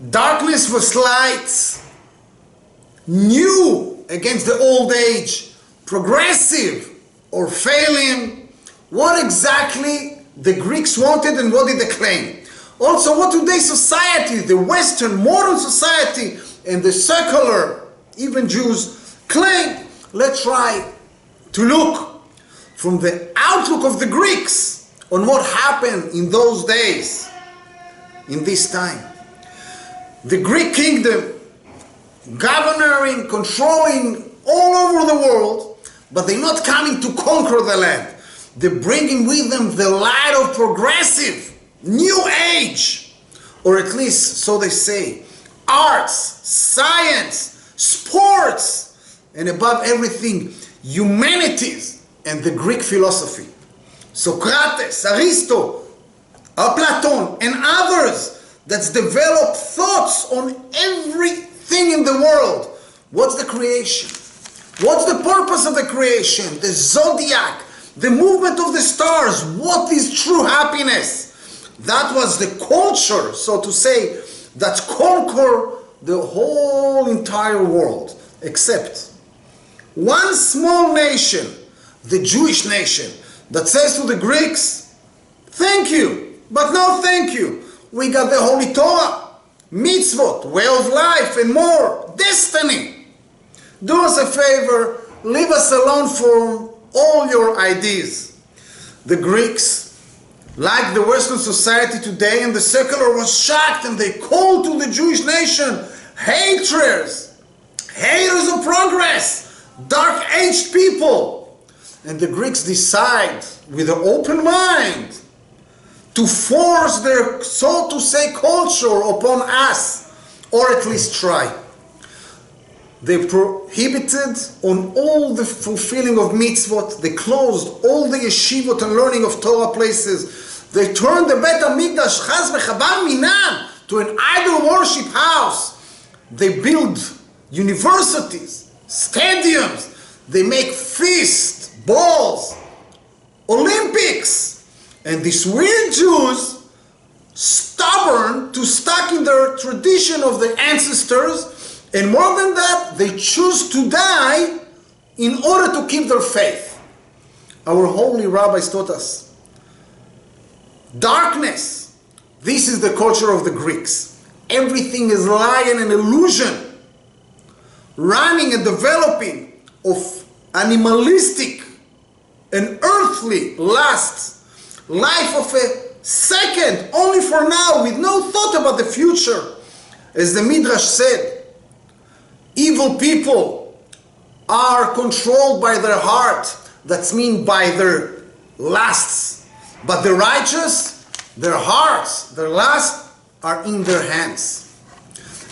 Darkness was light, new against the old age, progressive or failing. What exactly the Greeks wanted and what did they claim? Also, what today's society, the Western modern society and the secular, even Jews, claim? Let's try to look from the outlook of the Greeks on what happened in those days, in this time. The Greek kingdom, governing, controlling all over the world, but they're not coming to conquer the land. They're bringing with them the light of progressive, new age, or at least so they say, arts, science, sports, and above everything, humanities and the Greek philosophy. Socrates, Aristo, Plato, and others that's developed thoughts on everything in the world. What's the creation? What's the purpose of the creation? The zodiac, the movement of the stars. What is true happiness? That was the culture, so to say, that conquered the whole entire world, except one small nation, the Jewish nation, that says to the Greeks, thank you, but no thank you. We got the Holy Torah, mitzvot, way of life, and more, destiny. Do us a favor, leave us alone from all your ideas. The Greeks, like the Western society today, and the secular was shocked, and they called to the Jewish nation haters of progress, dark-aged people. And the Greeks decide, with an open mind, to force their, so to say, culture upon us, or at least try. They prohibited on all the fulfilling of mitzvot. They closed all the yeshivot and learning of Torah places. They turned the Beit HaMikdash chas v'chabar minan to an idol worship house. They build universities, stadiums. They make feasts, balls, Olympics. And these weird Jews, stubborn to stuck in their tradition of the ancestors, and more than that, they choose to die in order to keep their faith. Our holy rabbis taught us, darkness, this is the culture of the Greeks. Everything is lie and an illusion, running and developing of animalistic and earthly lusts, life of a second, only for now, with no thought about the future. As the Midrash said, evil people are controlled by their heart, that's mean by their lusts. But the righteous, their hearts, their lusts are in their hands.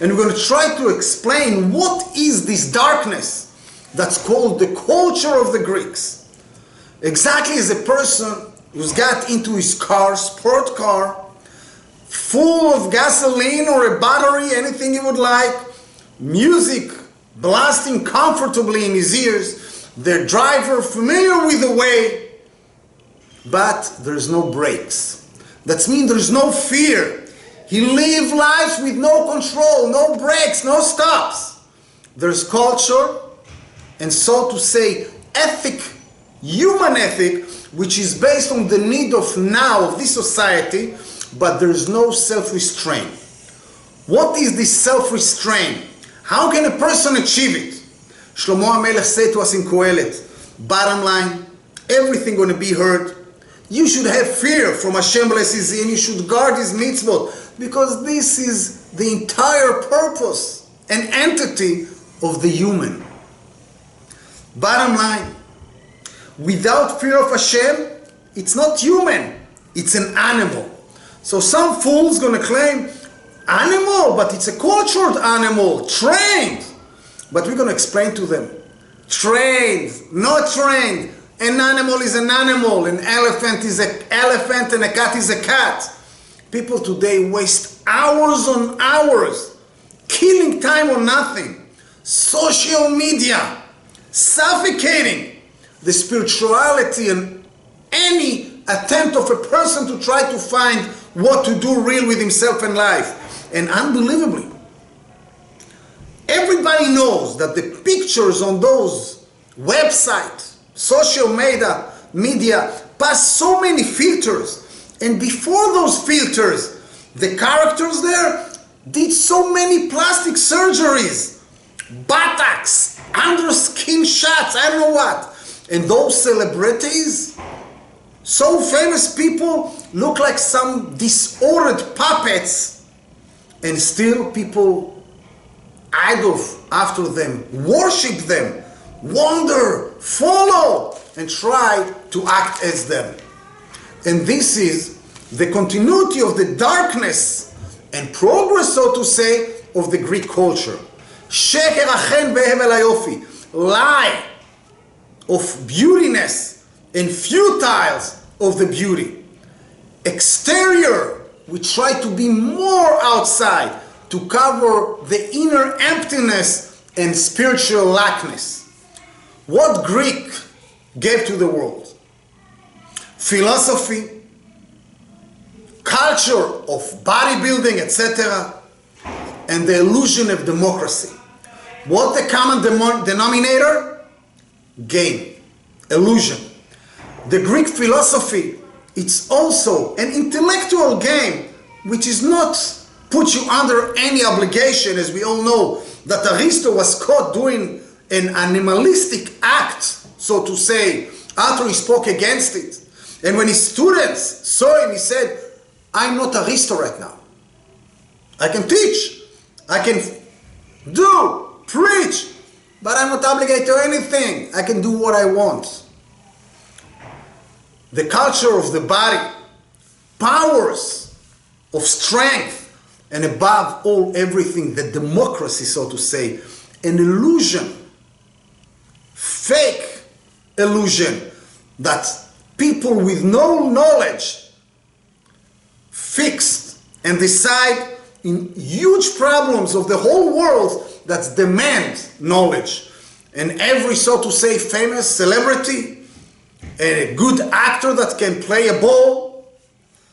And we're going to try to explain what is this darkness that's called the culture of the Greeks. Exactly as a person who's got into his car, sport car, full of gasoline or a battery, anything he would like, music blasting comfortably in his ears, the driver familiar with the way, but there's no brakes. That means there's no fear. He lives life with no control, no brakes, no stops. There's culture, and so to say, ethic, human ethic, which is based on the need of now, of this society, but there's no self-restraint. What is this self-restraint? How can a person achieve it? Shlomo HaMelech said to us in Kohelet, bottom line, everything going to be heard. You should have fear from Hashem bless His, and you should guard His mitzvot, because this is the entire purpose and entity of the human. Bottom line, without fear of Hashem, it's not human, it's an animal. So some fool's going to claim, animal, but it's a cultured animal, trained. But we're going to explain to them, trained, not trained. An animal is an animal, an elephant is an elephant, and a cat is a cat. People today waste hours on hours, killing time on nothing. Social media, suffocating the spirituality and any attempt of a person to try to find what to do real with himself and life. and unbelievably. Everybody knows that the pictures on those websites, social media pass so many filters, and before those filters, the characters there did so many plastic surgeries, buttocks, under skin shots, I don't know what. And those celebrities, so famous people, look like some disordered puppets, and still people idol after them, worship them, wonder, follow, and try to act as them. And this is the continuity of the darkness and progress, so to say, of the Greek culture. Sheker achen behevel hayofi, lie of beautiness and futile of the beauty. Exterior, we try to be more outside to cover the inner emptiness and spiritual lackness. What Greek gave to the world? Philosophy, culture of bodybuilding, etc., and the illusion of democracy. What the common denominator? Game, illusion. The Greek philosophy, it's also an intellectual game which is not put you under any obligation, as we all know that Aristo was caught doing an animalistic act, so to say, after he spoke against it. And when his students saw him, he said, I'm not Aristo right now. I can teach, I can do, preach, but I'm not obligated to anything. I can do what I want. The culture of the body, powers of strength, and above all, everything, the democracy, so to say, an illusion, fake illusion, that people with no knowledge fixed and decide in huge problems of the whole world that demand knowledge. And every, so to say, famous celebrity, a good actor that can play a ball,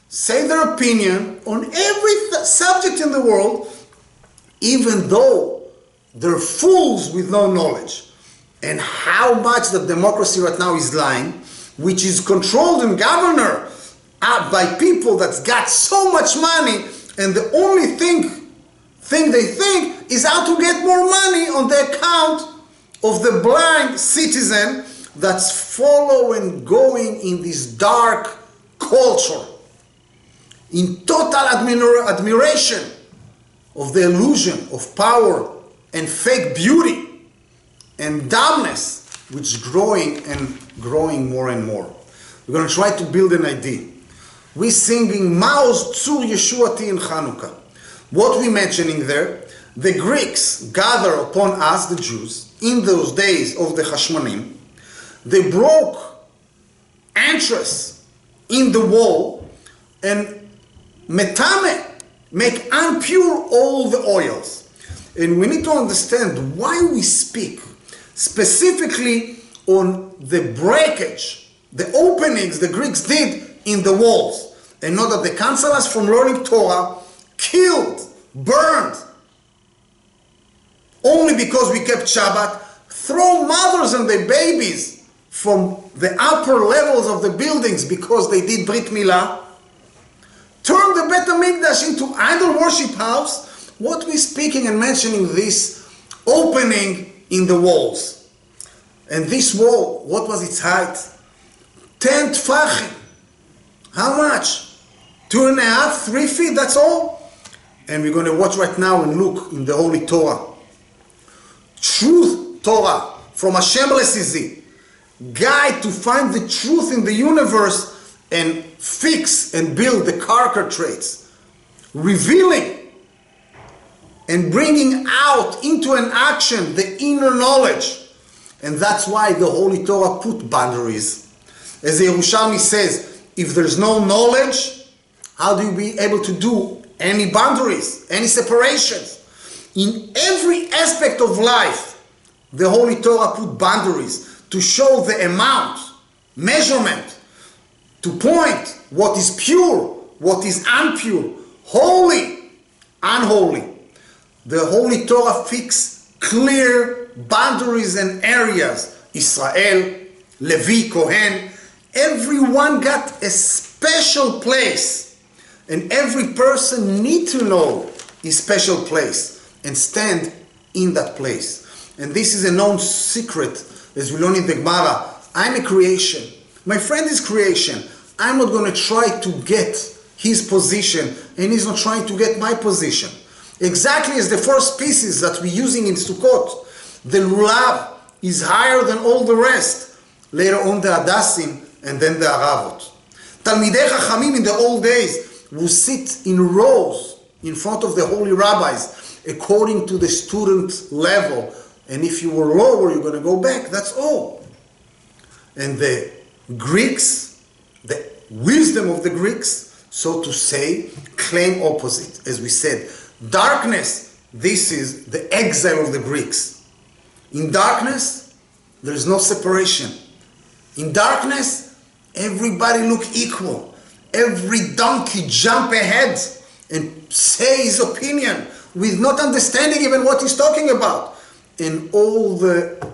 say their opinion on every subject in the world, even though they're fools with no knowledge. And how much the democracy right now is lying, which is controlled and governed by people that's got so much money, and the only thing they think is how to get more money on the account of the blind citizen that's following, going in this dark culture, in total admiration of the illusion of power and fake beauty and dumbness, which is growing and growing more and more. We're going to try to build an idea. We're singing Maoz Tzur Yeshuati in Chanukah. What we're mentioning there, the Greeks gather upon us, the Jews, in those days of the Hashmonim. They broke entrance in the wall and metame, make impure all the oils. And we need to understand why we speak specifically on the breakage, the openings the Greeks did in the walls, and not that they cancel us from learning Torah, killed, burned, only because we kept Shabbat, throw mothers and their babies from the upper levels of the buildings because they did Brit Milah, turn the Bet HaMikdash into idol worship house. What we're speaking and mentioning this opening in the walls. And this wall, what was its height? 10 tfachim. How much? 2.5, 3 feet, that's all? And we're going to watch right now and look in the Holy Torah. Truth Torah from Hashem Lesizi. Guide to find the truth in the universe and fix and build the character traits. Revealing and bringing out into an action the inner knowledge. And that's why the Holy Torah put boundaries. As the Yerushalmi says, if there's no knowledge, how do you be able to do any boundaries, any separations? In every aspect of life, the Holy Torah put boundaries to show the amount, measurement, to point what is pure, what is impure, holy, unholy. The Holy Torah fixed clear boundaries and areas. Israel, Levi, Kohen, everyone got a special place. And every person needs to know his special place and stand in that place. And this is a known secret, as we learn in the Gemara. I'm a creation. My friend is creation. I'm not going to try to get his position, and he's not trying to get my position. Exactly as the first pieces that we're using in Sukkot. The lulav is higher than all the rest. Later on the hadassim, and then the aravot. Talmidei Chachamim in the old days would sit in rows in front of the holy rabbis according to the student level. And if you were lower, you're going to go back. That's all. And the Greeks, the wisdom of the Greeks, so to say, claim opposite. As we said, darkness, this is the exile of the Greeks. In darkness, there is no separation. In darkness, everybody look equal. Every donkey jump ahead and say his opinion with not understanding even what he's talking about. And all the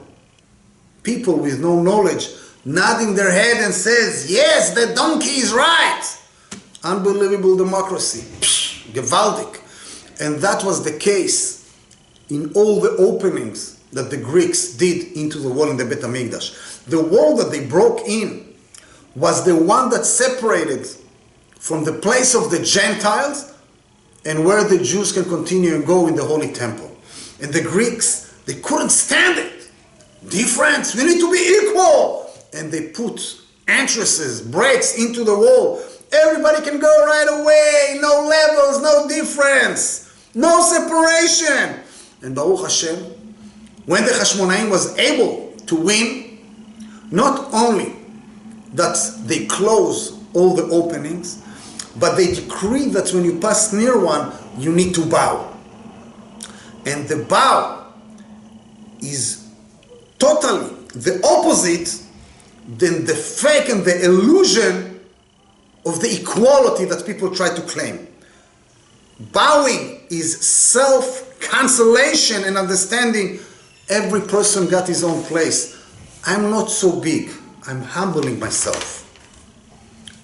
people with no knowledge nodding their head and says, yes, the donkey is right. Unbelievable democracy. Psh, gewaldig. And that was the case in all the openings that the Greeks did into the wall in the Bet HaMikdash. The wall that they broke in was the one that separated from the place of the Gentiles and where the Jews can continue and go in the Holy Temple. And the Greeks, they couldn't stand it. Difference, we need to be equal. And they put entrances, breaks into the wall. Everybody can go right away, no levels, no difference, no separation. And Baruch Hashem, when the Hashmonaim was able to win, not only that they close all the openings, but they decree that when you pass near one, you need to bow. And the bow is totally the opposite than the fake and the illusion of the equality that people try to claim. Bowing is self-cancellation and understanding every person got his own place. I'm not so big. I'm humbling myself.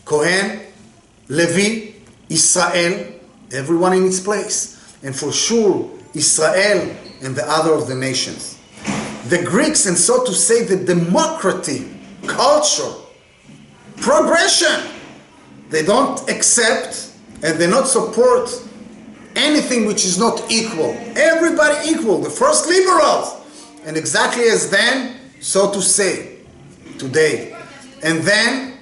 Kohen, Levi, Israel, everyone in its place. And for sure, Israel and the other of the nations. The Greeks, and so to say, the democracy, culture, progression, they don't accept and they not support anything which is not equal. Everybody equal, the first liberals. And exactly as then, so to say, today. And then,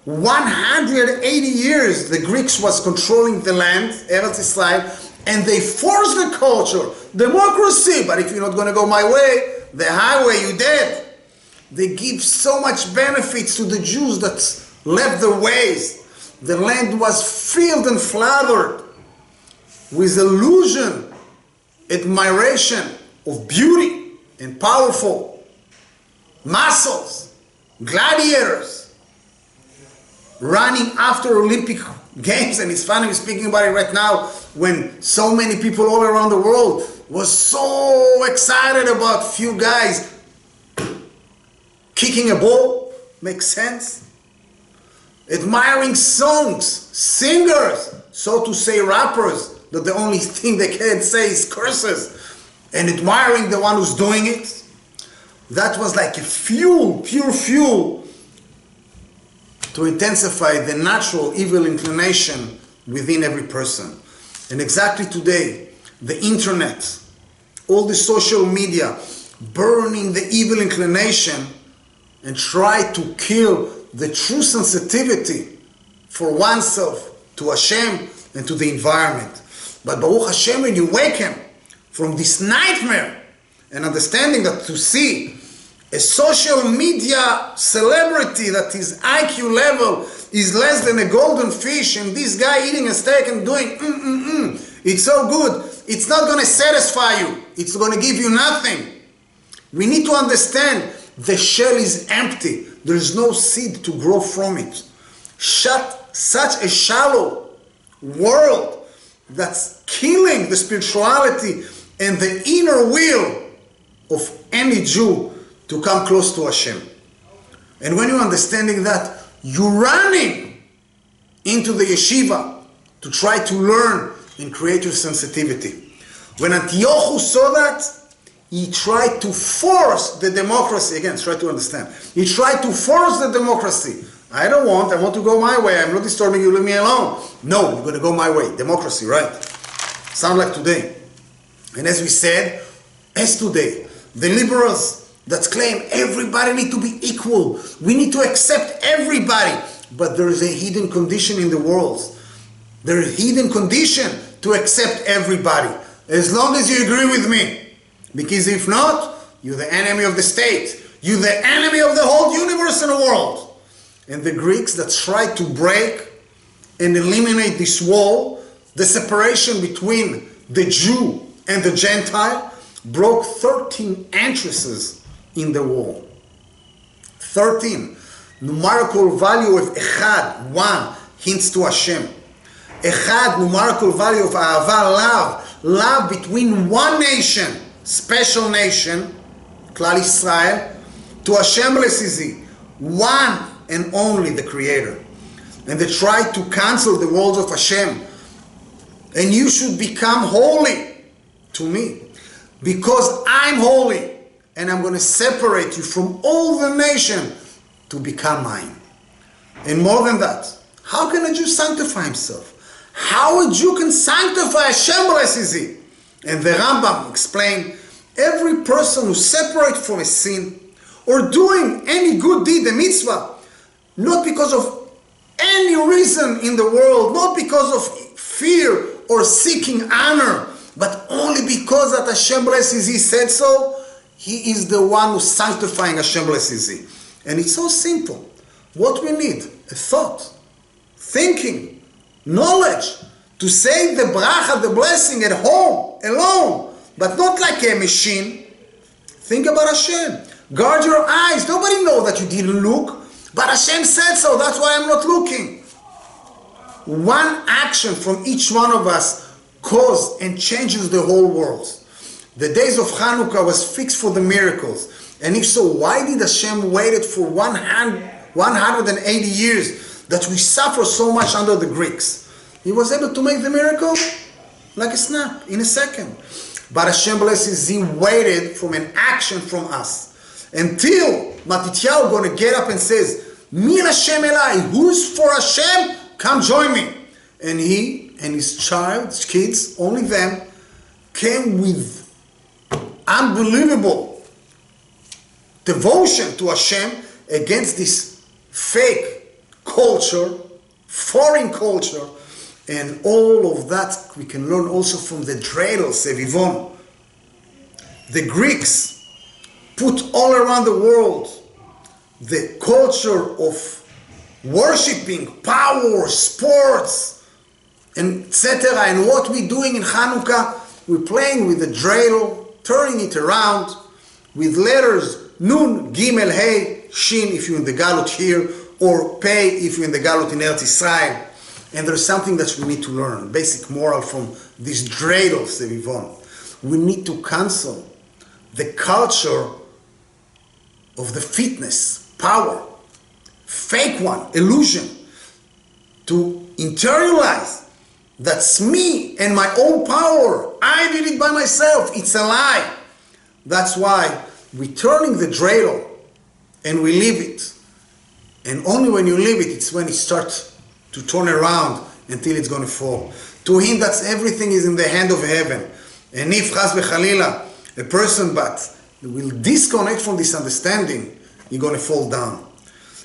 180 years, the Greeks was controlling the land, Eretz Israel, and they forced the culture, democracy, but if you're not going to go my way, the highway, you dead. They give so much benefits to the Jews that left their ways. The land was filled and flowered with illusion, admiration of beauty and powerful muscles, gladiators, running after Olympic Games. And it's funny, we're speaking about it right now, when so many people all around the world was so excited about few guys kicking a ball. Makes sense? Admiring songs, singers, so to say rappers, that the only thing they can say is curses, and admiring the one who's doing it. That was like a fuel, pure fuel, to intensify the natural evil inclination within every person. And exactly today, the internet, all the social media, burning the evil inclination and try to kill the true sensitivity for oneself, to Hashem and to the environment. But Baruch Hashem, when you wake him from this nightmare and understanding that to see a social media celebrity that his IQ level is less than a golden fish, and this guy eating a steak and doing it's so good, it's not going to satisfy you, it's going to give you nothing. We need to understand the shell is empty. There is no seed to grow from it. Such a shallow world that's killing the spirituality and the inner will of any Jew to come close to Hashem. And when you're understanding that, you're running into the yeshiva to try to learn and create your sensitivity. When Antiochus saw that, he tried to force the democracy. Again, try to understand. He tried to force the democracy. I want to go my way. I'm not disturbing you, leave me alone. No, you're going to go my way. Democracy, right? Sound like today. And as we said, as today, the liberals that claim everybody need to be equal. We need to accept everybody. But there is a hidden condition in the world. There is a hidden condition to accept everybody. As long as you agree with me. Because if not, you're the enemy of the state. You're the enemy of the whole universe and the world. And the Greeks that tried to break and eliminate this wall, the separation between the Jew and the Gentile, broke 13 entrances in the wall. 13. Numerical value of Echad, 1, hints to Hashem. Echad, numerical value of Ahava, love. Love between one nation, special nation, Klal Israel, to Hashem Lesizi, one and only the Creator. And they tried to cancel the words of Hashem. And you should become holy to me, because I'm holy, and I'm going to separate you from all the nation to become mine. And more than that, how can a Jew sanctify himself? How a Jew can sanctify Hashem Lesizi? And the Rambam explained, every person who separates from a sin or doing any good deed, a mitzvah, not because of any reason in the world, not because of fear or seeking honor, but only because that Hashem Lesizi said so, he is the one who's sanctifying Hashem Lesizi. And it's so simple. What we need, a thought, thinking, knowledge, to say the bracha, the blessing at home, alone, but not like a machine. Think about Hashem. Guard your eyes. Nobody knows that you didn't look, but Hashem said so. That's why I'm not looking. One action from each one of us causes and changes the whole world. The days of Chanukah was fixed for the miracles. And if so, why did Hashem waited for 180 years that we suffer so much under the Greeks? He was able to make the miracle like a snap, in a second. But Hashem blesses, he waited from an action from us. Until Matityahu going to get up and says, Min Hashem Elai, who's for Hashem? Come join me. And he and his child, his kids, only them, came with unbelievable devotion to Hashem against this fake culture, foreign culture. And all of that we can learn also from the dreidel, Sevivon. The Greeks put all around the world the culture of worshipping, power, sports, and etc. And what we're doing in Chanukah, we're playing with the dreidel, turning it around with letters Nun, Gimel, Hey, Shin if you're in the Galut here, or Pei if you're in the Galut in Eretz Israel. And there's something that we need to learn, basic moral from this dreidel, Sevivon. We need to cancel the culture of the fitness, power, fake one, illusion, to internalize that's me and my own power. I did it by myself. It's a lie. That's why we're turning the dreidel and we leave it. And only when you leave it, it's when it starts to turn around until it's going to fall. To him, that's everything is in the hand of heaven. And if chas v'chalila, a person but will disconnect from this understanding, you're going to fall down.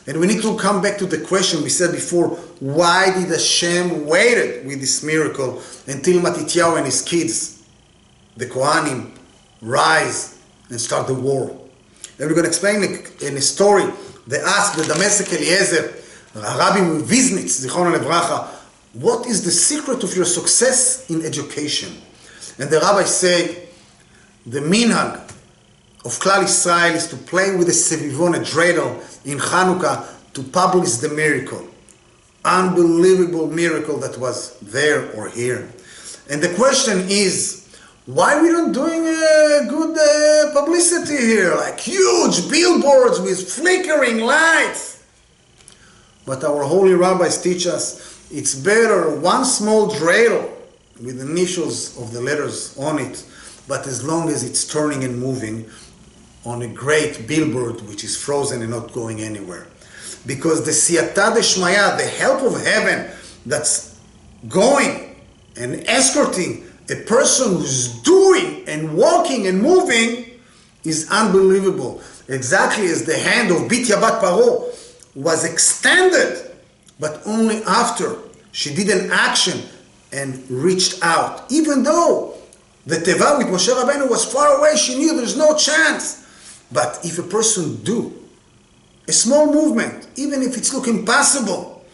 And we need to come back to the question we said before, why did Hashem waited with this miracle until Matityahu and his kids, the Kohanim, rise and start the war? And we're going to explain in a story. They asked the Damascus Eliezer, Rabbi Viznitz, Zichron Levracha, what is the secret of your success in education? And the rabbi said, the minhag of Klal Israel is to play with the Sevivon, a dreidel, in Chanukah to publish the miracle. Unbelievable miracle that was there or here. And the question is, why we don't doing good publicity here, like huge billboards with flickering lights? But our holy rabbis teach us it's better one small dreidel with initials of the letters on it, but as long as it's turning and moving on a great billboard which is frozen and not going anywhere. Because the siyata deshmaya, the help of heaven that's going and escorting a person who's doing and walking and moving is unbelievable. Exactly as the hand of Bitya Bat Paro was extended, but only after she did an action and reached out. Even though the Teva with Moshe Rabbeinu was far away, she knew there's no chance. But if a person do a small movement, even if it's looking impossible,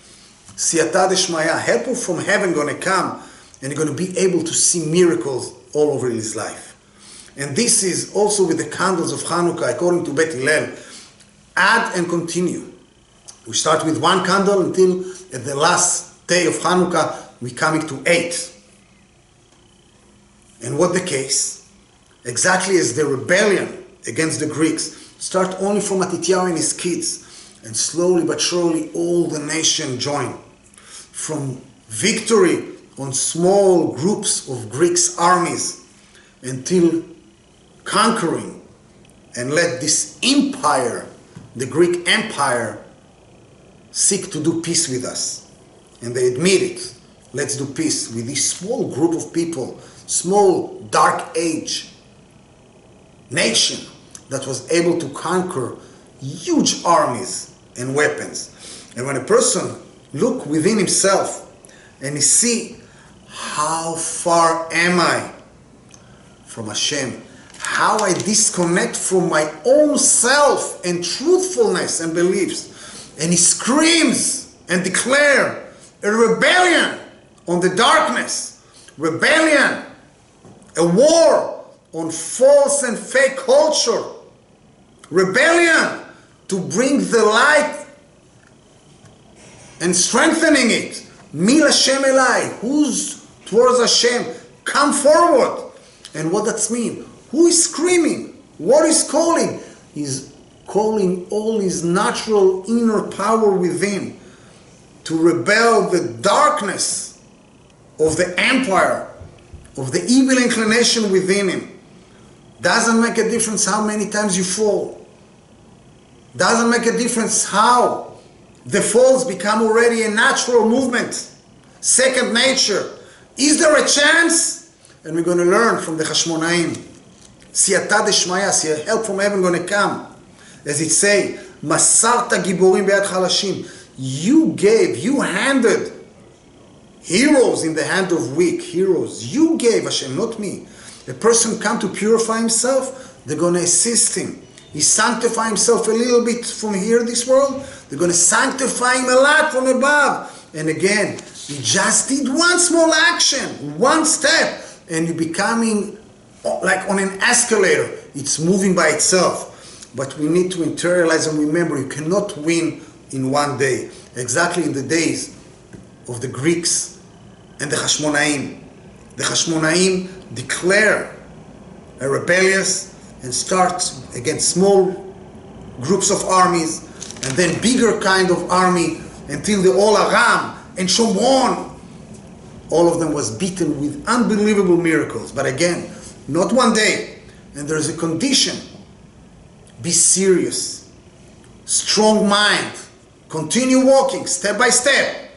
siyata deshmaya, help from heaven gonna come, and you're going to be able to see miracles all over his life. And this is also with the candles of Chanukah, according to Bet Hillel. Add and continue. We start with one candle until at the last day of Chanukah, we're coming to 8. And what the case? Exactly as the rebellion against the Greeks start only from Matityahu and his kids, and slowly but surely all the nation join. From victory on small groups of Greeks' armies until conquering and let this empire, the Greek Empire, seek to do peace with us. And they admit it. Let's do peace with this small group of people, small dark age nation that was able to conquer huge armies and weapons. And when a person look within himself and he see, how far am I from Hashem? How I disconnect from my own self and truthfulness and beliefs. And he screams and declare a rebellion on the darkness, rebellion, a war on false and fake culture, rebellion to bring the light and strengthening it. Mil Hashem Elai, who's towards Hashem, come forward. And what does mean? Who is screaming? What is calling? He's calling all his natural inner power within to rebel the darkness of the empire, of the evil inclination within him. Doesn't make a difference how many times you fall. Doesn't make a difference how the falls become already a natural movement, second nature. Is there a chance? And we're going to learn from the Hashmonaim. Siyata deshmaya, help from heaven going to come. As it say, Masarta giborim be'ad halashim. You gave, you handed heroes in the hand of weak heroes. You gave, Hashem, not me. A person come to purify himself, they're going to assist him. He sanctify himself a little bit from here, this world. They're going to sanctify him a lot from above. And again, he just did one small action, one step, and you're becoming like on an escalator. It's moving by itself. But we need to internalize and remember, you cannot win in one day. Exactly in the days of the Greeks and the Hashmonaim. The Hashmonaim declare a rebellious and start against small groups of armies and then bigger kind of army until the Ol Aram and Shomron, all of them was beaten with unbelievable miracles. But again, not one day. And there's a condition. Be serious. Strong mind. Continue walking step by step.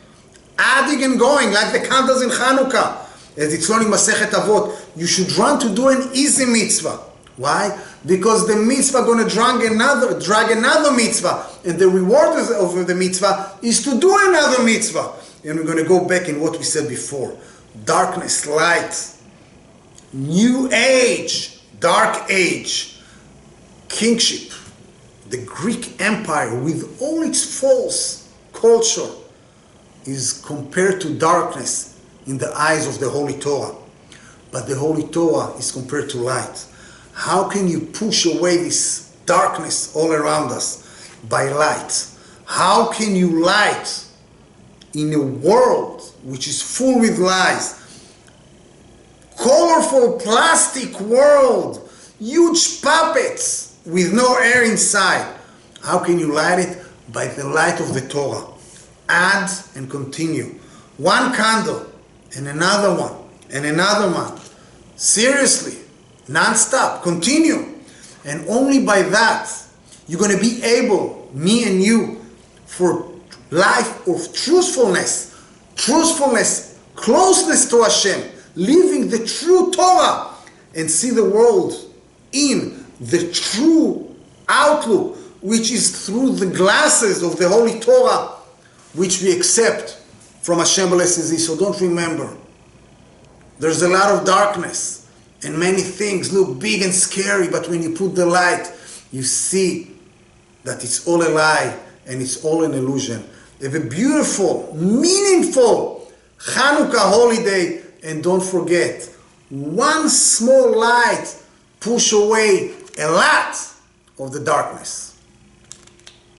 Adding and going like the candles in Chanukah. As it's learning Masechet Avot, you should run to do an easy mitzvah. Why? Because the mitzvah going to drag another mitzvah. And the reward of the mitzvah is to do another mitzvah. And we're going to go back in what we said before. Darkness, light, new age, dark age, kingship, the Greek Empire with all its false culture is compared to darkness in the eyes of the Holy Torah. But the Holy Torah is compared to light. How can you push away this darkness all around us? By light. How can you light in a world which is full with lies? colorful plastic world, huge puppets with no air inside. How can you light it? By the light of the Torah. Add and continue. One candle and another one and another one. Seriously, non-stop, continue. And only by that, you're going to be able, me and you, for life of truthfulness, closeness to Hashem, living the true Torah, and see the world in the true outlook, which is through the glasses of the Holy Torah, which we accept from Hashem blesses. So don't remember, there's a lot of darkness, and many things look big and scary, but when you put the light, you see that it's all a lie, and it's all an illusion. Have a beautiful, meaningful Chanukah holiday, and don't forget, one small light push away a lot of the darkness.